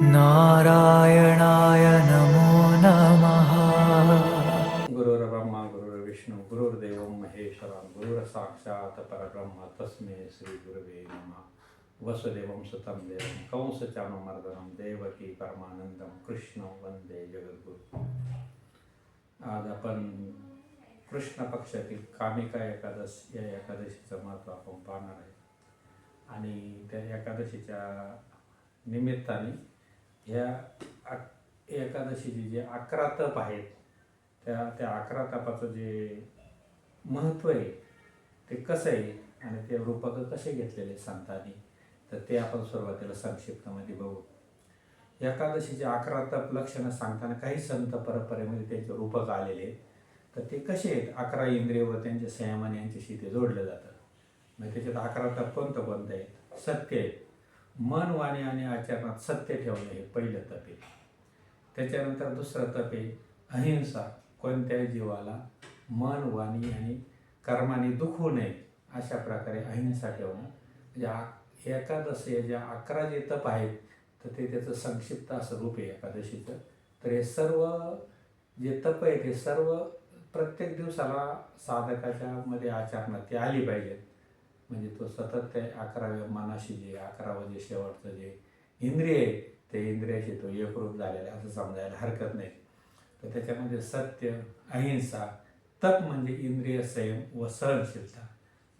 नारायणाय नमो नमः। गुरुर्ब्रह्मा गुरुर्विष्णू गुरुर्देव महेश्वरा गुरुर्साक्षात् परब्रह्म तस्मै श्री गुरुवे नमः। वसुदेवं सुतं देवं कंसचाणूरमर्दनं देवकी परमानंदं कृष्ण वंदे जगद्गुरु। आज आपण कृष्ण पक्षातील कामिका एकादश या एकादशीचं महत्त्व आपण पाहणार आहे आणि त्या एकादशीच्या निमित्ताने ह्या एकादशीचे जे 11 तप आहेत त्या 11 तपाचं जे महत्त्व आहे ते कसं आहे आणि ते रूपक कसे घेतलेले संतांनी, तर ते आपण सुरुवातीला संक्षिप्तमध्ये बघू. एकादशीचे 11 तप लक्षणं सांगताना काही संत परंपरेमध्ये त्यांचे रूपक आलेले आहेत. तर ते कसे आहेत, 11 इंद्रिय व त्यांच्या संयमान यांच्याशी ते जोडलं जातं. मग त्याच्यात 11 तप कोणतं आहेत? सत्य आहेत. मन, वाणी आणि आचरणात सत्य ठेवणे हे पहिलं तप आहे. त्याच्यानंतर दुसरं तप आहे अहिंसा. कोणत्याही जीवाला मन, वाणी आणि कर्माने दुखवू नये अशा प्रकारे अहिंसा ठेवणं. म्हणजे एकादशी जे 11 जे तप आहेत तर ते त्याचं संक्षिप्त असं रूप आहे एकादशीचं. तर हे सर्व जे तप आहे ते सर्व प्रत्येक दिवसाला साधकाच्या मध्ये आचरणात ती आली पाहिजेत. म्हणजे तो सतत त्या 11व्या मनाशी जे 11वं जे शेवटचं जे इंद्रिय आहे ते इंद्रियाशी तो एकरूप झालेला असं समजायला हरकत नाही. तर त्याच्यामध्ये सत्य, अहिंसा, तप म्हणजे इंद्रिय संयम व सहनशीलता,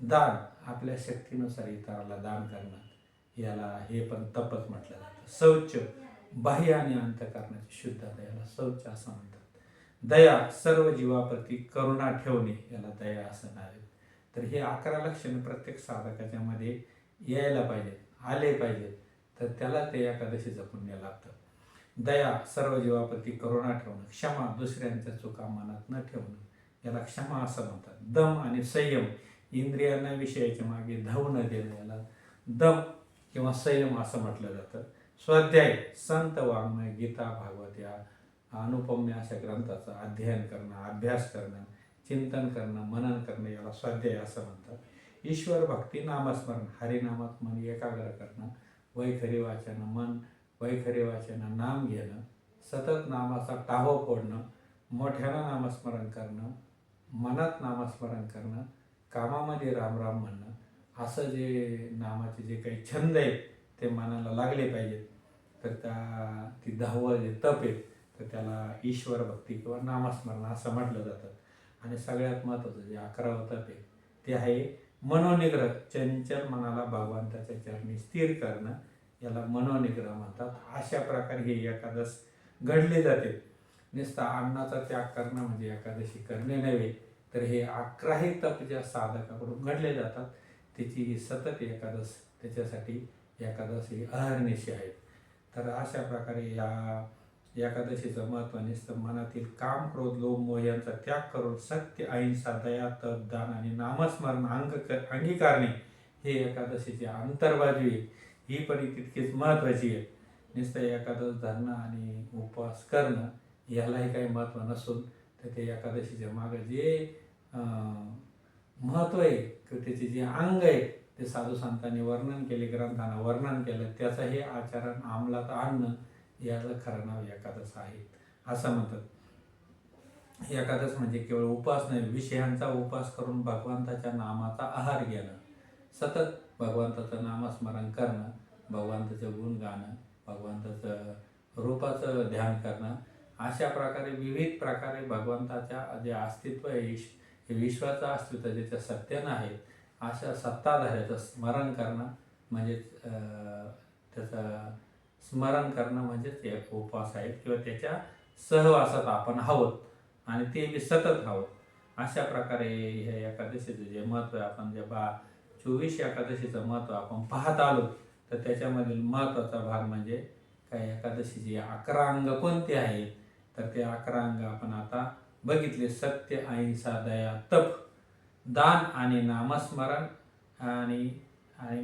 दान आपल्या शक्तीनुसार इतराला दान करणं याला हे पण तपच म्हटलं जातं. शौच बाह्य आणि अंतःकरणाची शुद्धता याला शौच असं म्हणतात. दया सर्व जीवाप्रती करुणा ठेवणे याला दया असं नाव आहे. तर हे 11 लक्षणं प्रत्येक साधकाच्या मध्ये यायला पाहिजेत, आले पाहिजेत, तर त्याला ते एकादशीचं पुण्य लागतं. दया सर्व जीवाप्रती करुणा ठेवणं, क्षमा दुसऱ्यांच्या चुका मनात न ठेवणं याला क्षमा असं म्हणतात. दम आणि संयम इंद्रियांना विषयाच्या मागे धावू न देणं याला दम किंवा संयम असं म्हटलं जातं. स्वाध्याय संत वाङ्मय, गीता, भागवत या अनुपम्य अशा ग्रंथाचं अध्ययन करणं, अभ्यास करणं, चिंतन करणं, मनन करणं याला स्वाध्याय असं म्हणतात. ईश्वर भक्ती, नामस्मरण हरिनामात मन एकाग्र करणं, वैखरी वाचन नाम घेणं, सतत नामाचा टाहो फोडणं, मोठ्यानं नामस्मरण करणं, मनात नामस्मरण करणं, कामामध्ये राम राम म्हणणं, असं जे नामाचे जे काही छंद आहेत ते मनाला लागले पाहिजेत. तर ती 10वं जे तप आहे तर त्याला ईश्वर भक्ती किंवा नामस्मरण असं म्हटलं जातं. आणि सगळ्यात महत्त्वाचं जे 11वं तप आहे ते आहे मनोनिग्रह. चंचल मनाला भगवंताच्या चरणी स्थिर करणं याला मनोनिग्रह म्हणतात. अशा प्रकारे हे एकादश घडले जाते. नुसता अन्नाचा त्याग करणं म्हणजे एकादशी करणे नव्हे, तर हे 11ही तप ज्या साधकाकडून घडले जातात त्याची ही सतत एकादश, त्याच्यासाठी एकादशी अहर्निशी आहेत. तर अशा प्रकारे या एकादशीचं महत्त्व नुसतं मनातील काम, क्रोध, लोभ, मोह यांचा त्याग करून सत्य, अहिंसा, दया, तप, दान आणि नामस्मरण अंगीकारणे हे एकादशीची अंतर्बाजू आहे. ही पण तितकीच महत्त्वाची आहे. नुसतं एकादश धरणं आणि उपवास करणं यालाही काही महत्त्व नसून तर ते एकादशीच्या मागं जे महत्त्व आहे किंवा त्याचे जे अंग आहे ते साधू संतांनी वर्णन केले, ग्रंथांना वर्णन केलं, त्याचं हे आचरण अंमलात आणणं याचं खरं नाव एकादश आहे असं म्हणतात. एकादश म्हणजे केवळ उपास नाही, विषयांचा उपास करून भगवंताच्या नामाचा आहार घेणं, सतत भगवंताचं नामस्मरण करणं, भगवंताचं गुण गाणं, भगवंताचं रूपाचं ध्यान करणं, अशा प्रकारे विविध प्रकारे भगवंताच्या जे अस्तित्व आहे, हे विश्वाचं अस्तित्व ज्याचं सत्य नाही अशा सत्ताधाऱ्याचं स्मरण करणं म्हणजेच त्याचं स्मरण करणं म्हणजेच एक उपवास आहे किंवा त्याच्या सहवासात आपण आहोत आणि ते बी सतत आहोत. अशा प्रकारे ह्या एकादशीचं जे महत्त्व आहे, आपण जे 24 एकादशीचं महत्त्व आपण पाहत आलो तर त्याच्यामधील महत्त्वाचा भाग म्हणजे काय, एकादशीची 11 अंग कोणते आहेत तर ते 11 अंग आपण आता बघितले. सत्य, अहिंसा, दया, तप, दान आणि नामस्मरण आणि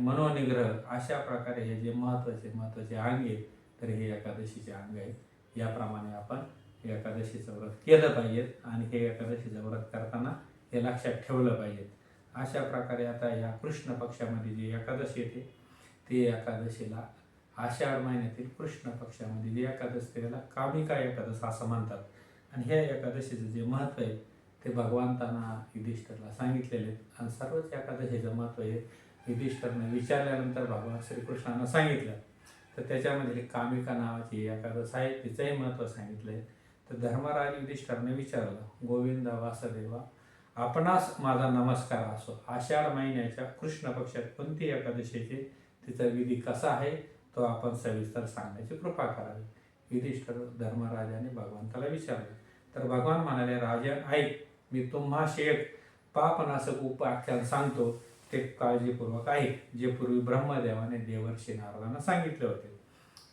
मनोनिग्रह अशा प्रकारे हे जे महत्त्वाचे अंग आहेत तर हे एकादशीचे अंग आहेत. याप्रमाणे आपण एकादशीचं व्रत केलं पाहिजेत आणि हे एकादशीचं व्रत करताना हे लक्षात ठेवलं पाहिजे. अशा प्रकारे आता ह्या कृष्ण पक्षामध्ये जी एकादशी येते ती एकादशीला आषाढ महिन्यातील कृष्ण पक्षामध्ये जी एकादश त्याला कामिका एकादश असं म्हणतात. आणि ह्या एकादशीचं जे महत्त्व आहे ते भगवंतांना युधिष्ठिरला सांगितलेले आहेत. आणि सर्वच एकादशीचं महत्त्व हे युधिष्ठिरने विचारल्यानंतर भगवान श्रीकृष्णांना सांगितलं. तर त्याच्यामध्ये कामिका नावाची एकादश आहे, तिचंही महत्त्व सांगितलं आहे. तर धर्मराज युधिष्ठिरने विचारलं, गोविंद वासुदेवा, आपणास माझा नमस्कार असो. आषाढ महिन्याच्या कृष्ण पक्षात कोणती एकादशीचे तिचा विधी कसा आहे तो आपण सविस्तर सांगण्याची कृपा करावी. युधिष्ठिर धर्मराजाने भगवंताला विचारलं. तर भगवान म्हणाले, राजन ऐक, मी तुम्हाशी एक पापनाशक उपाख्यान सांगतो, ते काळजीपूर्वक ऐक, जे पूर्वी ब्रह्मदेवाने देवर्षी नारदांना सांगितले होते.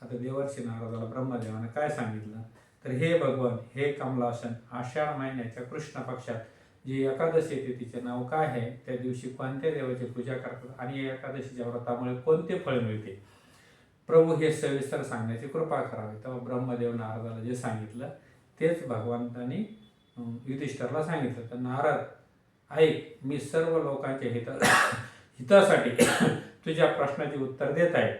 आता देवर्षी नारदाला ब्रह्मदेवाने काय सांगितलं, तर हे भगवान, हे कमलासन, आषाढ महिन्याच्या कृष्ण पक्षात जी एकादशी येते तिचे नाव काय आहे, त्या दिवशी कोणत्या देवाची पूजा करतात आणि या एकादशीच्या व्रतामुळे कोणते फळ मिळते, प्रभू हे सविस्तर सांगण्याची कृपा करावी. तेव्हा ब्रह्मदेव नारदाला जे सांगितलं तेच भगवंतांनी युधिष्ठिरला सांगितलं. तर नारद ऐक, मी सर्व लोकांच्या हितासाठी तुझ्या प्रश्नाचे उत्तर देत आहे.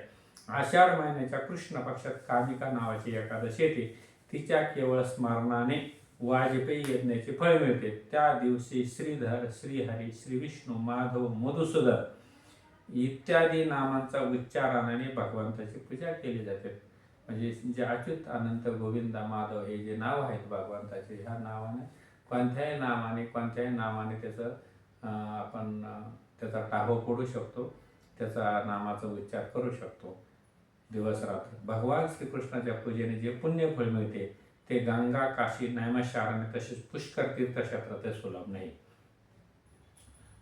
आषाढ महिन्याच्या कृष्ण पक्षात कामिका नावाची एकादशी येते. तिच्या केवळ स्मरणाने वाजपेयी यज्ञाचे फळ मिळते. त्या दिवशी श्रीधर, श्रीहरी, श्री विष्णू, माधव, मधुसूदन इत्यादी नामांचा उच्चारणाने भगवंताची पूजा केली जाते. म्हणजे जे अच्युत, अनंत, गोविंद, माधव हे जे नाव आहेत भगवंताचे, ह्या नावाने कोणत्याही नामाने त्याचं आपण त्याचा टाहो फोडू शकतो, त्याचा नामाचा उच्चार करू शकतो दिवस रात्र. भगवान श्रीकृष्णाच्या पूजेने जे पुण्यफळ मिळते ते गंगा, काशी, नैमिषारण्य तसेच पुष्कर तीर्थक्षेत्रात ते सुलभ नाही.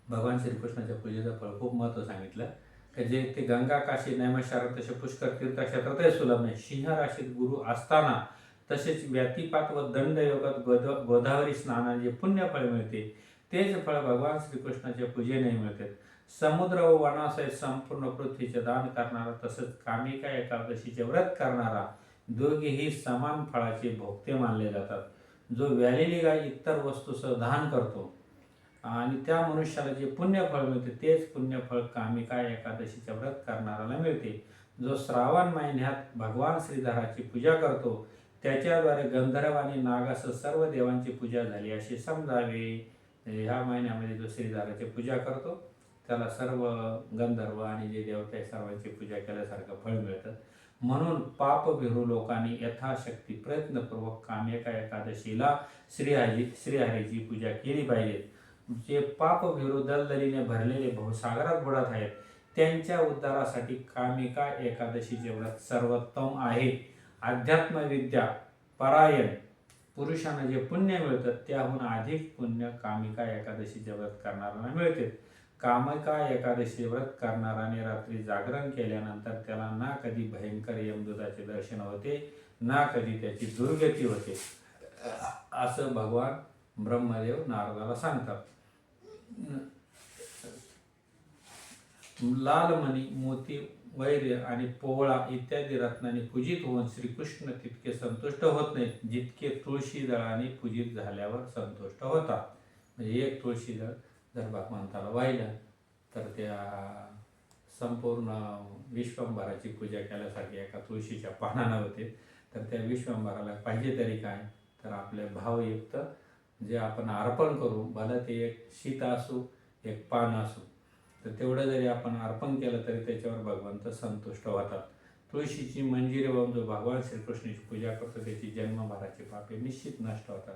भगवान श्रीकृष्णाच्या पूजेचं फळ खूप महत्त्व सांगितलं की जे ते गंगा, काशी, नैमिषारण्य तसे पुष्कर तीर्थक्षेत्रातही सुलभ नाही. सिंह राशीत गुरु असताना तसेच व्यतिपात व दंड योगात गोदावरी स्नानाने जे पुण्यफळ मिळते तेच फळ भगवान श्रीकृष्णाच्या पूजेनेही मिळते. समुद्र व वनासहित संपूर्ण पृथ्वीचे दान करणारा तसंच कामिका एकादशीचे व्रत करणारा दोघेही समान फळाचे भोगते मानले जातात. जो व्यालेली गाय इतर वस्तूसह दान करतो आणि त्या मनुष्याला जे पुण्यफळ मिळते तेच पुण्यफळ कामिका एकादशीचे व्रत करणाऱ्याला मिळते. जो श्रावण महिन्यात भगवान श्रीधराची पूजा करतो त्याच्याद्वारे गंधर्व आणि नागासह सर्व देवांची पूजा झाली असे समजावे. ह्या महिन्यामध्ये जो श्रीधराची पूजा करतो त्याला सर्व गंधर्व आणि जे देवता आहे सर्वांची पूजा केल्यासारखं फळ मिळतं. म्हणून पापभिरू लोकांनी यथाशक्ती प्रयत्नपूर्वक कामिका एकादशीला श्रीहरीची पूजा केली पाहिजे. जे पापभिरू दलदलीने भरलेले भवसागरात बुडत आहेत त्यांच्या उद्धारासाठी कामिका एकादशीचे व्रत सर्वोत्तम आहे. अध्यात्मविद्या परायण पुरुषांना जे पुण्य मिळतं त्याहून अधिक पुण्य कामिका एकादशीचे व्रत करणाऱ्यांना मिळते. कामिका एकादशी व्रत करणाऱ्याने रात्री जागरण केल्यानंतर त्याला ना कधी भयंकर यमदूताचे दर्शन होते ना कधी त्याची दुर्गती होते असं भगवान ब्रह्मदेव नारदाला सांगतात. लाल मणी, मोती, वैर्य आणि पोवळा इत्यादी रत्नांनी पूजित होऊन श्रीकृष्ण तितके संतुष्ट होत नाहीत जितके तुळशी दळाने पूजित झाल्यावर संतुष्ट होतात. म्हणजे एक तुळशी दळ जर भगवंताला वाहिलं तर त्या संपूर्ण विश्वंभराची पूजा केल्यासारखी एका तुळशीच्या पानानं होते. तर त्या विश्वंभराला पाहिजे तरी काय, तर आपले भावयुक्त जे आपण अर्पण करू, भलं ते एक शीत असू एक पान असू, तर तेवढं जरी आपण अर्पण केलं तरी त्याच्यावर भगवंत संतुष्ट होतात. तुळशीची मंजिरी वाहून जो भगवान श्रीकृष्णाची पूजा करतो त्याची जन्मभराची पापे निश्चित नष्ट होतात.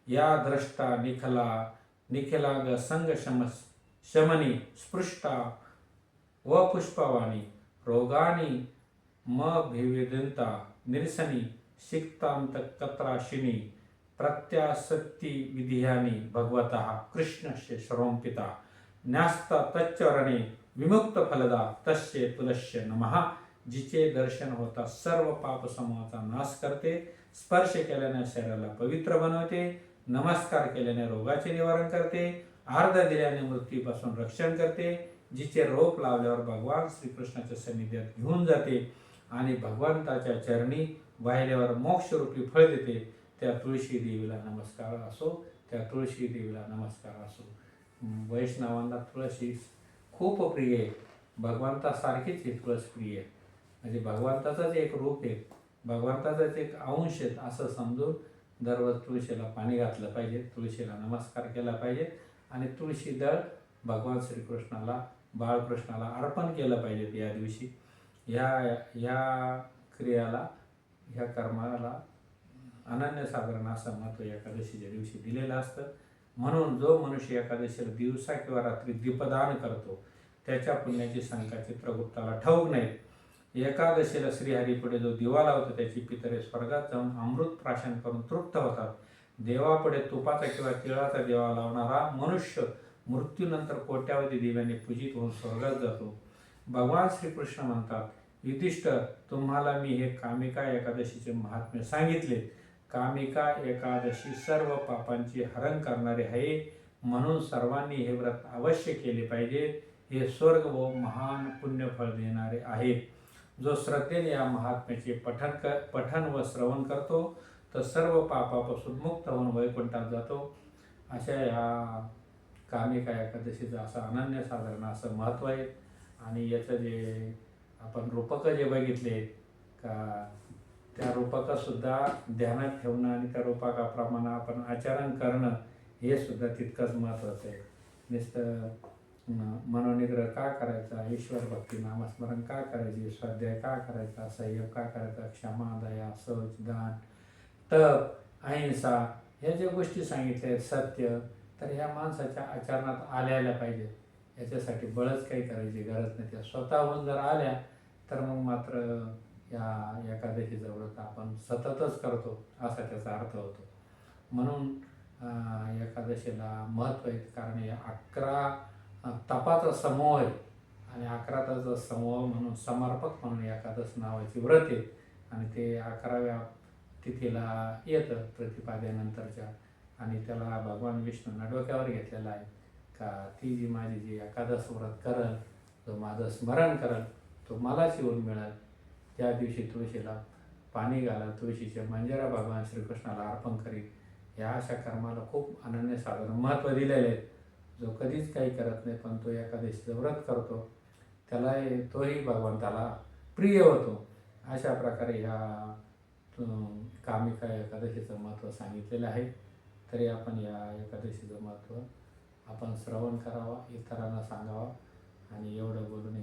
या द्रष्टा निखिलांग संग शमनी स्पृष्टा व पुष्पवाणी रोगानी म भिविदंता निरसनी सिक्तांत कत्राशिनी प्रत्यासत्ती विधियानी भगवतः कृष्णस्य शरोंपिता न्यास्ता तच्चरणे विमुक्त फलदा तस्य तुलस्य नमः. जिचे दर्शन होता सर्व पाप समूहाचा नाश करते, स्पर्श केल्याने शरीराला पवित्र बनवते, नमस्कार केल्याने रोगाचे निवारण करते, आर्ध दिल्याने मृत्यूपासून रक्षण करते, जिचे रोप लावल्यावर भगवान श्रीकृष्णाच्या सानिध्यात घेऊन जाते आणि भगवंताच्या चरणी वाहिल्यावर मोक्षरूपी फळ देते, त्या तुळशी देवीला नमस्कार असो, त्या तुळशी देवीला नमस्कार असो. वैष्णवांना तुळशी खूप प्रिय आहे, भगवंतासारखीच ही तुळस प्रिय आहे. म्हणजे भगवंताचाच एक रूप आहे, भगवंताचाच एक अंश आहे असं समजून दररोज तुळशीला पाणी घातलं पाहिजे, तुळशीला नमस्कार केला पाहिजे आणि तुळशी दळ भगवान श्रीकृष्णाला, बाळकृष्णाला अर्पण केलं पाहिजे या दिवशी. ह्या क्रियाला, ह्या कर्माला अनन्यसाधारण असं महत्त्व एकादशीच्या दिवशी दिलेलं असतं. म्हणून जो मनुष्य एकादशीला दिवसा किंवा रात्री दीपदान करतो त्याच्या पुण्याची संख्या चित्रगुप्ताला ठाऊक नाही. एकादशीला श्रीहरीपुढे जो दिवा लावतो त्याची पितरे स्वर्गात जाऊन अमृत प्राशन करून तृप्त होतात. देवापुढे तुपाचा किंवा तिळाचा दिवा लावणारा मनुष्य मृत्यूनंतर कोट्यावधी दिव्याने पूजित होऊन स्वर्गात जातो. भगवान श्रीकृष्ण म्हणतात, युधिष्ठ, तुम्हाला मी हे कामिका एकादशीचे महात्म्य सांगितले. कामिका एकादशी सर्व पापांची हरण करणारे आहे, म्हणून सर्वांनी हे व्रत अवश्य केले पाहिजे. हे स्वर्ग व महान पुण्यफळ देणारे आहे. जो श्रद्धेने या महात्म्याचे पठन व श्रवण करतो तर सर्व पापापासून मुक्त होऊन वैकुंठात जातो. अशा या कामिका एकादशीचं असं अनन्यसाधारण असं महत्त्व आहे. आणि याचं जे आपण रूपकं जे बघितले का, त्या रूपकासुद्धा ध्यानात ठेवणं आणि त्या रूपकाप्रमाणे आपण आचरण करणं हे सुद्धा तितकंच महत्त्वाचं आहे. नुसतं मनोनिग्रह का करायचा, ईश्वर भक्ती नामस्मरण का करायचे, स्वाध्याय का करायचा, संयम का करायचा, क्षमा, दया, शौच, दान, तप, अहिंसा ह्या ज्या गोष्टी सांगितल्या आहेत, सत्य, तर ह्या माणसाच्या आचरणात आल्या पाहिजे. याच्यासाठी बळच काही करायची गरज नाही. त्या स्वतःहून जर आल्या तर मग मात्र या एकादशीचं व्रत आपण सततच करतो असा त्याचा अर्थ होतो. म्हणून एकादशीला महत्त्व आहे, कारण या 11 तपाचा समूह आहे आणि 11 समूह म्हणून समर्पक म्हणून एकादश नावाची व्रत आहे. आणि ते 11व्या तिथीला येतं प्रतिपाद्यानंतरच्या, आणि त्याला भगवान विष्णूंना डोक्यावर घेतलेला आहे का ती जी माझी जी एकादश व्रत करल, जो माझं स्मरण करल तो मलाच येऊन मिळेल. त्या दिवशी तुळशीला पाणी घाला, तुळशीचे मंजिरा भगवान श्रीकृष्णाला अर्पण करील. या अशा कर्माला खूप अनन्यसाधारण महत्त्व दिलेले आहे. जो कधीच काही करत नाही पण तो एकादशीचं व्रत करतो त्याला तोही भगवंताला प्रिय होतो. अशा प्रकारे ह्या कामिका एकादशीचं महत्त्व सांगितलेलं आहे. तरी आपण या एकादशीचं महत्त्व आपण श्रवण करावा, इतरांना सांगावा. आणि एवढं बोलून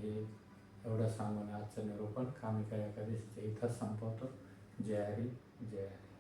एवढं सांगून आजचं निरूपण कामिका एकादशीच्या इथंच संपवतो. जय हरी, जय हरी.